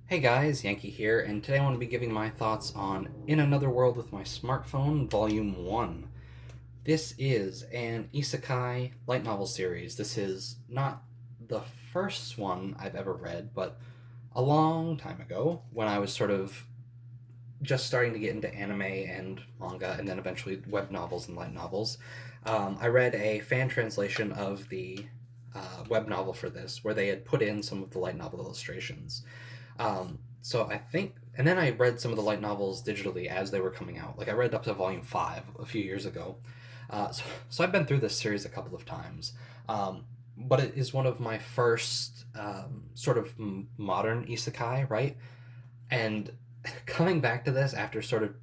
Hey guys, Yankee here, and today I want to be giving my thoughts on In Another World with My Smartphone, Volume 1. This is an isekai light novel series. This is not the first one I've ever read, but a long time ago when I was sort of just starting to get into anime and manga, and then eventually web novels and light novels. I read a fan translation of the web novel for this, where they had put in some of the light novel illustrations. So I think, and then I read some of the light novels digitally as they were coming out. Like I read up to volume 5 a few years ago. So I've been through this series a couple of times. But it is one of my first sort of modern isekai, right? And coming back to this after sort of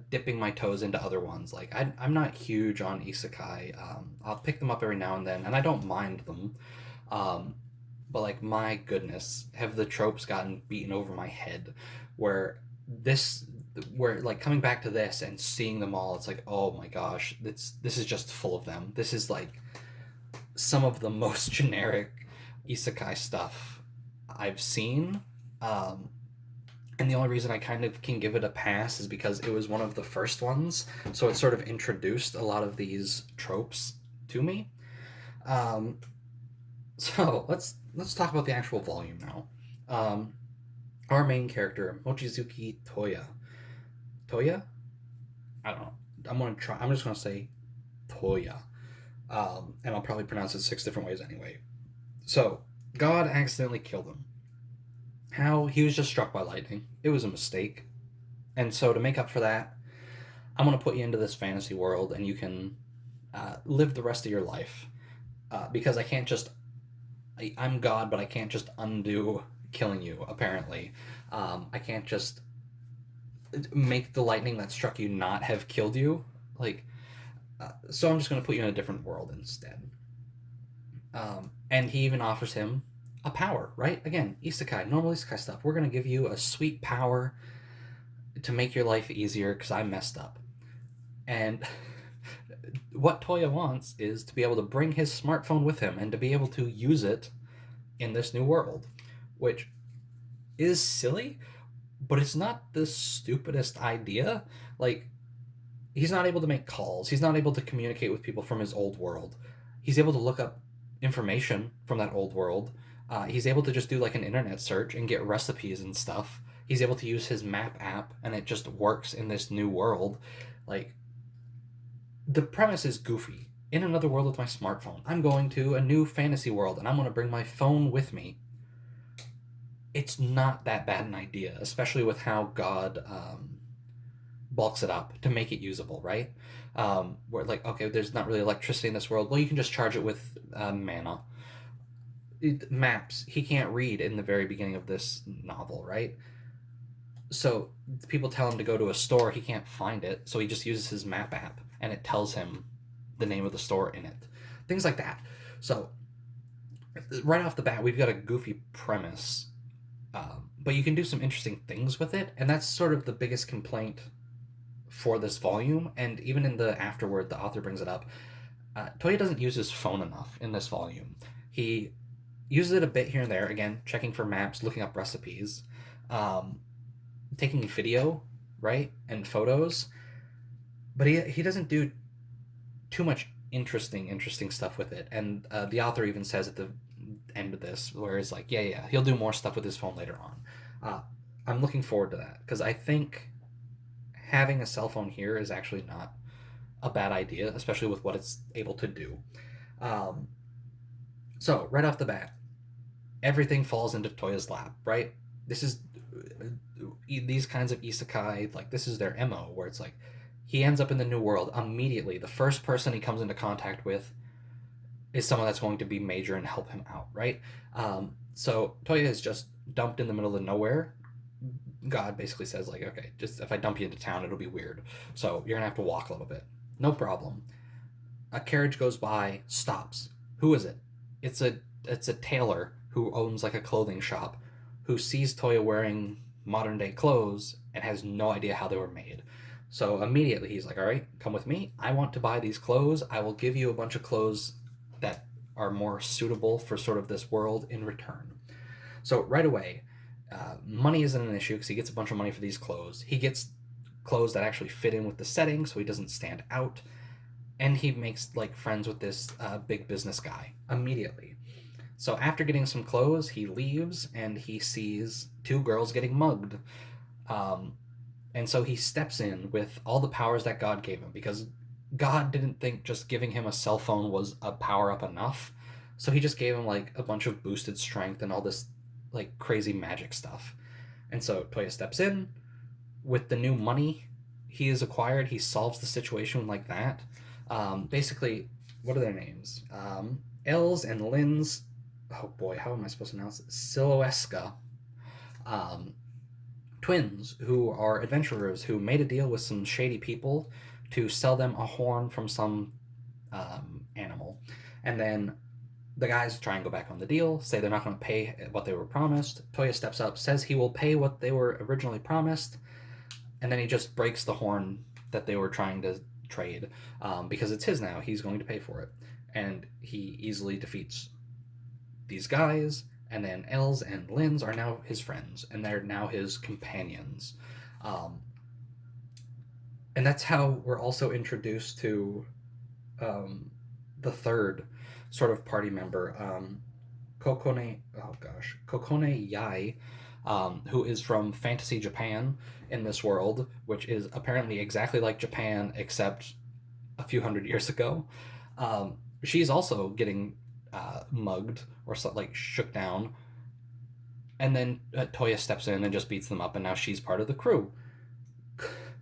dipping my toes into other ones, like I'm not huge on isekai. I'll pick them up every now and then, and I don't mind them. Um, but like my goodness, have the tropes gotten beaten over my head? Where this, where like coming back to this and seeing them all, it's like, oh my gosh, this is just full of them. This is like some of the most generic isekai stuff I've seen. Um, and the only reason I kind of can give it a pass is because it was one of the first ones, so it sort of introduced a lot of these tropes to me. Um, so let's talk about the actual volume now. Um, our main character, Mochizuki Toya. Toya? I don't know. I'm gonna try. I'm just gonna say Toya, and I'll probably pronounce it 6 different ways anyway. So God accidentally killed him. How he was just struck by lightning. It was a mistake, and so to make up for that, I'm gonna put you into this fantasy world, and you can live the rest of your life. Because I can't just I'm God, but I can't just undo killing you. Apparently, I can't just make the lightning that struck you not have killed you. Like, so I'm just gonna put you in a different world instead. And he even offers him a power. Right? Again, isekai, normal isekai stuff. We're gonna give you a sweet power to make your life easier because I messed up. And what Toya wants is to be able to bring his smartphone with him and to be able to use it in this new world, which is silly, but it's not the stupidest idea. Like, he's not able to make calls, he's not able to communicate with people from his old world. He's able to look up information from that old world. He's able to just do like an internet search and get recipes and stuff. He's able to use his map app and it just works in this new world. Like, the premise is goofy. In another world with my smartphone, I'm going to a new fantasy world and I'm going to bring my phone with me. It's not that bad an idea, especially with how God bulks it up to make it usable, right? Where like, okay, there's not really electricity in this world. Well, you can just charge it with mana. Maps he can't read in the very beginning of this novel, right? So people tell him to go to a store, he can't find it, so he just uses his map app, and it tells him the name of the store in it. Things like that. So right off the bat, we've got a goofy premise, but you can do some interesting things with it, and that's sort of the biggest complaint for this volume. And even in the afterword, the author brings it up. Toya doesn't use his phone enough in this volume. He uses it a bit here and there, again, checking for maps, looking up recipes, um, taking video, right, and photos. But he doesn't do too much interesting stuff with it. And the author even says at the end of this, where it's like, yeah, he'll do more stuff with his phone later on. I'm looking forward to that because I think having a cell phone here is actually not a bad idea, especially with what it's able to do. Um, so right off the bat, everything falls into Toya's lap, right? This is these kinds of isekai, like this is their MO, where it's like he ends up in the new world immediately. The first person he comes into contact with is someone that's going to be major and help him out, right? So Toya is just dumped in the middle of nowhere. God basically says like, okay, just if I dump you into town, it'll be weird. So you're gonna have to walk a little bit. No problem. A carriage goes by, stops. Who is it? It's a tailor who owns like a clothing shop, who sees Toya wearing modern day clothes and has no idea how they were made. So immediately he's like, all right, come with me. I want to buy these clothes. I will give you a bunch of clothes that are more suitable for sort of this world in return. So right away, Money isn't an issue because he gets a bunch of money for these clothes. He gets clothes that actually fit in with the setting, so he doesn't stand out. And he makes like friends with this big business guy immediately. So after getting some clothes, he leaves and he sees two girls getting mugged. Um, and so he steps in with all the powers that God gave him because God didn't think just giving him a cell phone was a power up enough. So he just gave him like a bunch of boosted strength and all this like crazy magic stuff. And so Toya steps in with the new money he has acquired. He solves the situation like that. Basically, what are their names? Els and Lynn's. Oh boy, how am I supposed to pronounce it? Siloeska. Um, Twins who are adventurers who made a deal with some shady people to sell them a horn from some animal. And then the guys try and go back on the deal, say they're not going to pay what they were promised. Toya steps up, says he will pay what they were originally promised, and then he just breaks the horn that they were trying to trade because it's his now. He's going to pay for it. And he easily defeats these guys, and then Els and Lynn's are now his friends, and they're now his companions. Um, and that's how we're also introduced to the third sort of party member, Kokone Yai, who is from Fantasy Japan in this world, which is apparently exactly like Japan except a few hundred years ago. She's also getting mugged or so, like shook down, and then Toya steps in and just beats them up, and now she's part of the crew.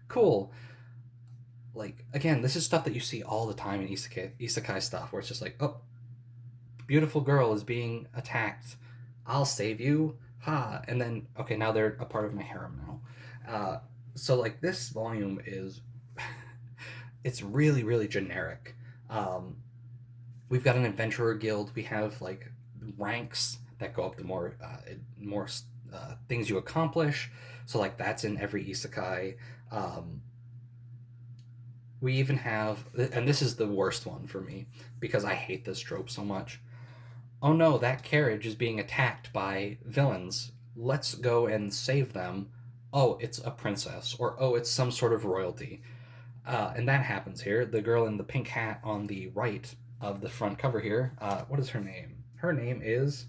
Cool. Like again, this is stuff that you see all the time in isekai stuff, where it's just like, oh, beautiful girl is being attacked. I'll save you. Ha. And then, okay, now they're a part of my harem now. So, like, this volume is, it's really, really generic. We've got an adventurer guild. We have, like, ranks that go up the more things you accomplish. So, like, that's in every isekai. We even have, and this is the worst one for me because I hate this trope so much. Oh no, that carriage is being attacked by villains. Let's go and save them. Oh, it's a princess, or oh, it's some sort of royalty. And that happens here. The girl in the pink hat on the right of the front cover here, what is her name? Her name is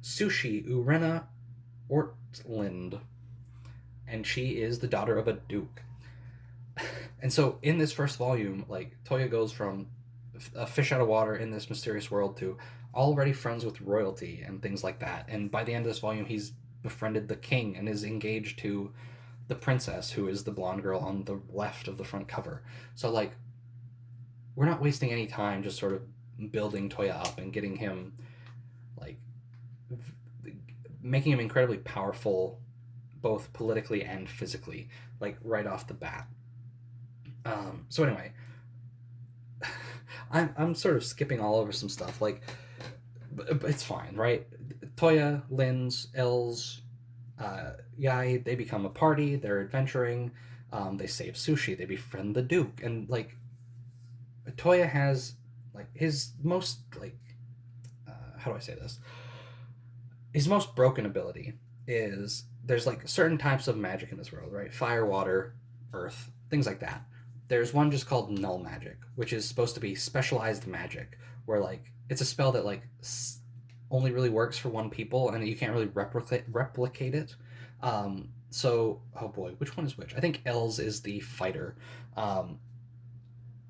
Sushi Urena Ortlind, and she is the daughter of a duke. And so in this first volume, like Toya goes from a fish out of water in this mysterious world to already friends with royalty and things like that. And by the end of this volume, he's befriended the king and is engaged to the princess, who is the blonde girl on the left of the front cover. So, like, we're not wasting any time just sort of building Toya up and getting him, like, making him incredibly powerful, both politically and physically, like, right off the bat. So, anyway, I'm sort of skipping all over some stuff. Like, it's fine, right? Toya, Lynn's, Els, Yai, they become a party. They're adventuring. They save Sushi. They befriend the Duke, and like Toya has like his most like how do I say this? His most broken ability is there's like certain types of magic in this world, right? Fire, water, earth, things like that. There's one just called null magic, which is supposed to be specialized magic, where like it's a spell that like only really works for one people, and you can't really replicate it. So, oh boy, which one is which? I think Els is the fighter. Um,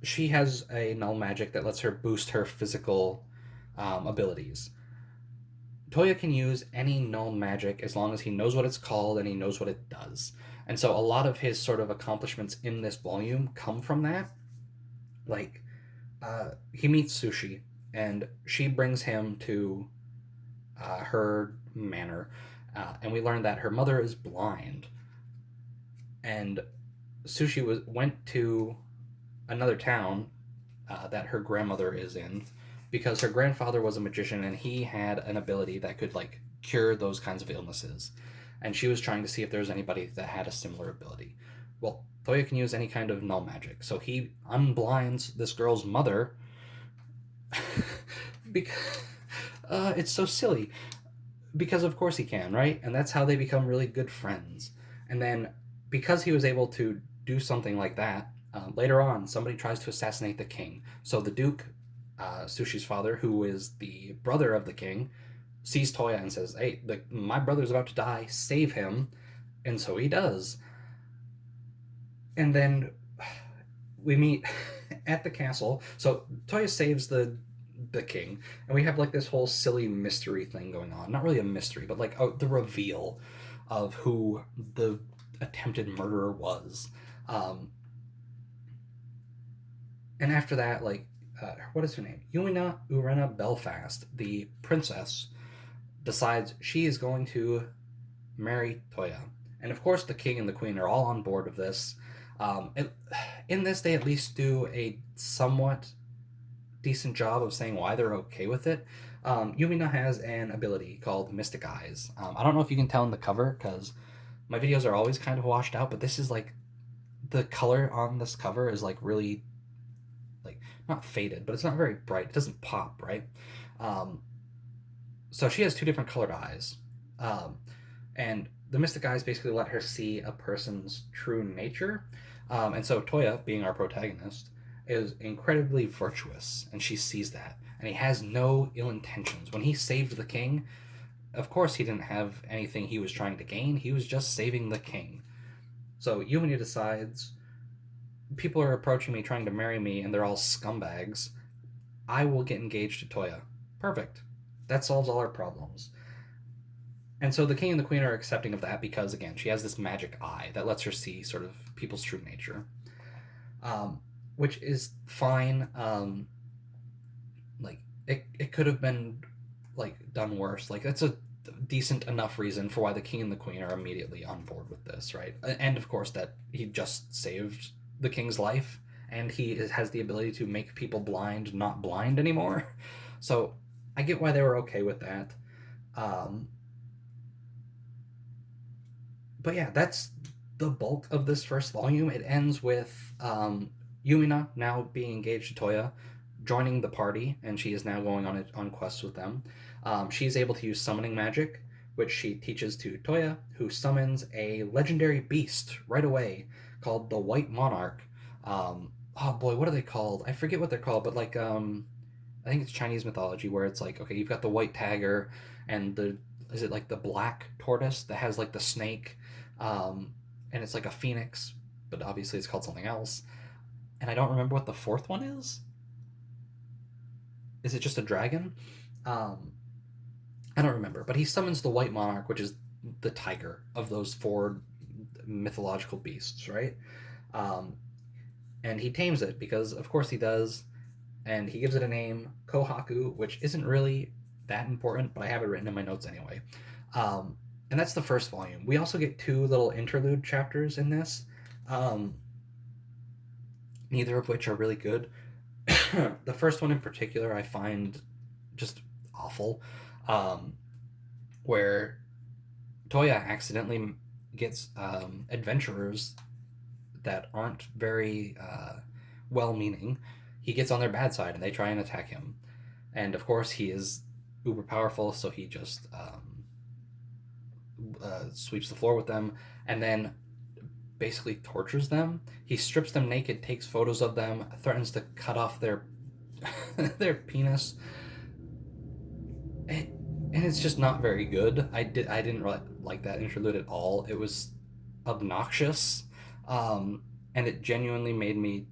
she has a null magic that lets her boost her physical abilities. Toya can use any null magic as long as he knows what it's called and he knows what it does. And so a lot of his sort of accomplishments in this volume come from that. Like, he meets Sushi, and she brings him to her manor, and we learn that her mother is blind, and Sushi went to another town that her grandmother is in because her grandfather was a magician and he had an ability that could like cure those kinds of illnesses, and she was trying to see if there was anybody that had a similar ability. Well, Toya can use any kind of null magic, so he unblinds this girl's mother because it's so silly. because of course he can, right? And that's how they become really good friends. And then because he was able to do something like that, later on somebody tries to assassinate the king. So the Duke, Sushi's father, who is the brother of the king, sees Toya and says, "Hey, my brother's about to die. Save him." And so he does. And then we meet at the castle. So Toya saves the king, and we have like this whole silly mystery thing going on. Not really a mystery, but like the reveal of who the attempted murderer was. Um, and after that, like, what is her name? Yumina Urena Belfast, the princess, decides she is going to marry Toya. And of course, the king and the queen are all on board with this. In this, they at least do a somewhat decent job of saying why they're okay with it. Yumina has an ability called Mystic Eyes. I don't know if you can tell in the cover because my videos are always kind of washed out, but this is like the color on this cover is like really like not faded, but it's not very bright. It doesn't pop, right? Um, so she has two different colored eyes. Um, and the Mystic Eyes basically let her see a person's true nature. And so Toya, being our protagonist, is incredibly virtuous, and she sees that. And he has no ill intentions. When he saved the king, of course he didn't have anything he was trying to gain. He was just saving the king. So Yumina decides, people are approaching me trying to marry me, and they're all scumbags. I will get engaged to Toya. Perfect. That solves all our problems. And so the king and the queen are accepting of that because, again, she has this magic eye that lets her see sort of people's true nature, which is fine. Like it could have been like done worse. Like that's a decent enough reason for why the king and the queen are immediately on board with this, right? And of course that he just saved the king's life, and he has the ability to make people blind not blind anymore. So I get why they were okay with that. Um, but yeah, that's the bulk of this first volume. It ends with Yumina now being engaged to Toya, joining the party, and she is now going on quests with them. She's able to use summoning magic, which she teaches to Toya, who summons a legendary beast right away called the White Monarch. Oh boy, what are they called? I forget what they're called, but like I think it's Chinese mythology where it's like, okay, you've got the white tiger and the, is it like the black tortoise that has like the snake, um, and it's like a phoenix, but obviously it's called something else. And I don't remember what the fourth one is. Is it just a dragon? Um, I don't remember, but he summons the white monarch, which is the tiger of those four mythological beasts, right? Um, and he tames it because, of course, he does, and he gives it a name, Kohaku, which isn't really that important, but I have it written in my notes anyway. Um, and that's the first volume. We also get two little interlude chapters in this, um, neither of which are really good. The first one in particular I find just awful, um, where Toya accidentally gets adventurers that aren't very well meaning. He gets on their bad side and they try and attack him. And of course, he is uber powerful, so he just sweeps the floor with them and then basically tortures them. He strips them naked, takes photos of them, threatens to cut off their their penis, and it's just not very good. I didn't really like that interlude at all. It was obnoxious, um, and it genuinely made me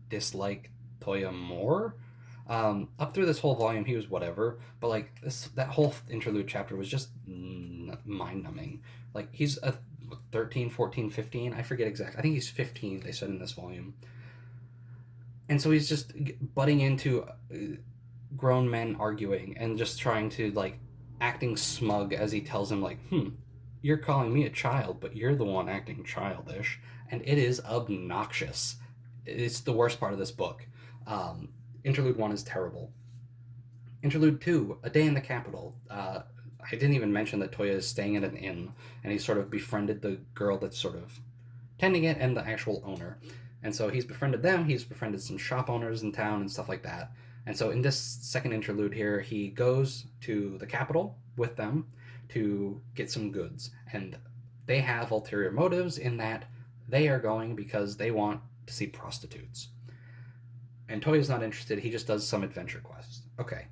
dislike Toya more. Up through this whole volume, he was whatever, but like that whole interlude chapter was just mind numbing. Like he's a 13, 14, 15. I forget exactly. I think he's 15. They said in this volume, and so he's just butting into grown men arguing and just trying to like acting smug as he tells him like, you're calling me a child, but you're the one acting childish, and it is obnoxious. It's the worst part of this book. Interlude 1 is terrible. Interlude 2, A Day in the Capital. I didn't even mention that Toya is staying at an inn, and he's sort of befriended the girl that's sort of tending it and the actual owner. And so he's befriended them, he's befriended some shop owners in town and stuff like that. And so in this second interlude here, he goes to the capital with them to get some goods. And they have ulterior motives in that they are going because they want to see prostitutes. And Toya's not interested. He just does some adventure quests. Okay.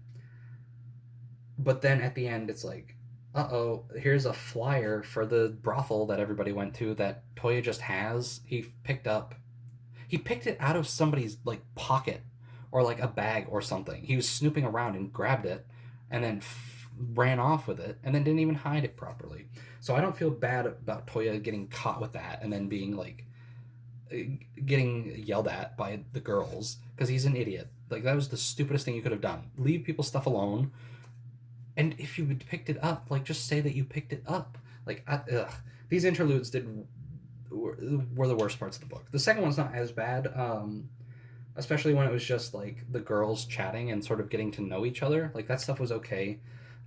But then at the end, it's like, uh-oh, here's a flyer for the brothel that everybody went to that Toya just has. He picked it out of somebody's like pocket or like a bag or something. He was snooping around and grabbed it and then ran off with it and then didn't even hide it properly. So I don't feel bad about Toya getting caught with that and then being like getting yelled at by the girls because he's an idiot. Like that was the stupidest thing you could have done. Leave people's stuff alone. And if you picked it up, like just say that you picked it up. Like these interludes were the worst parts of the book. The second one's not as bad, especially when it was just like the girls chatting and sort of getting to know each other. Like that stuff was okay.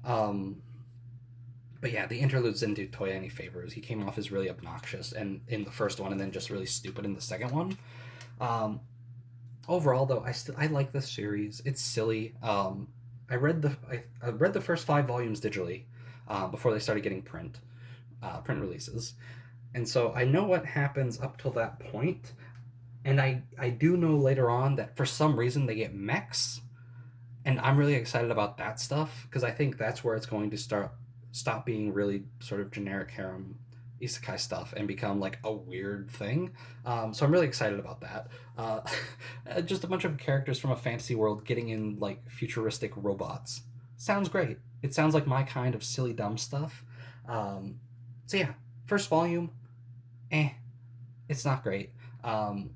Um, but yeah, the interludes didn't do Toya any favors. He came off as really obnoxious and in the first one, and then just really stupid in the second one. Um, Overall, though, I like this series. It's silly. I read the first 5 volumes digitally before they started getting print releases, and so I know what happens up till that point. And I do know later on that for some reason they get mechs, and I'm really excited about that stuff because I think that's where it's going to stop being really sort of generic harem isekai stuff and become like a weird thing. So I'm really excited about that. Uh, just a bunch of characters from a fantasy world getting in like futuristic robots. Sounds great. It sounds like my kind of silly dumb stuff. Um, so yeah, first volume, eh, it's not great. Um,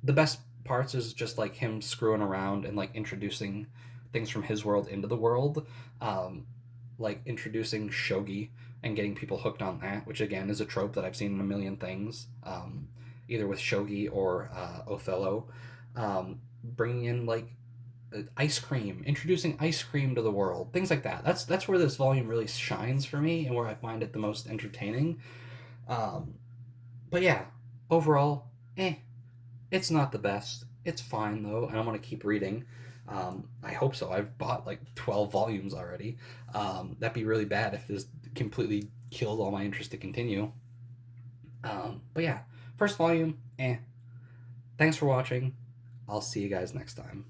the best parts is just like him screwing around and like introducing things from his world into the world, um, like introducing shogi and getting people hooked on that, which again is a trope that I've seen in a million things, either with shogi or Othello. Bringing in like ice cream, introducing ice cream to the world, things like that. That's where this volume really shines for me and where I find it the most entertaining. Um, but yeah, overall, it's not the best. It's fine though, and I'm gonna keep reading. I hope so. I've bought like 12 volumes already. That'd be really bad if this completely killed all my interest to continue. But yeah, first volume, eh. Thanks for watching. I'll see you guys next time.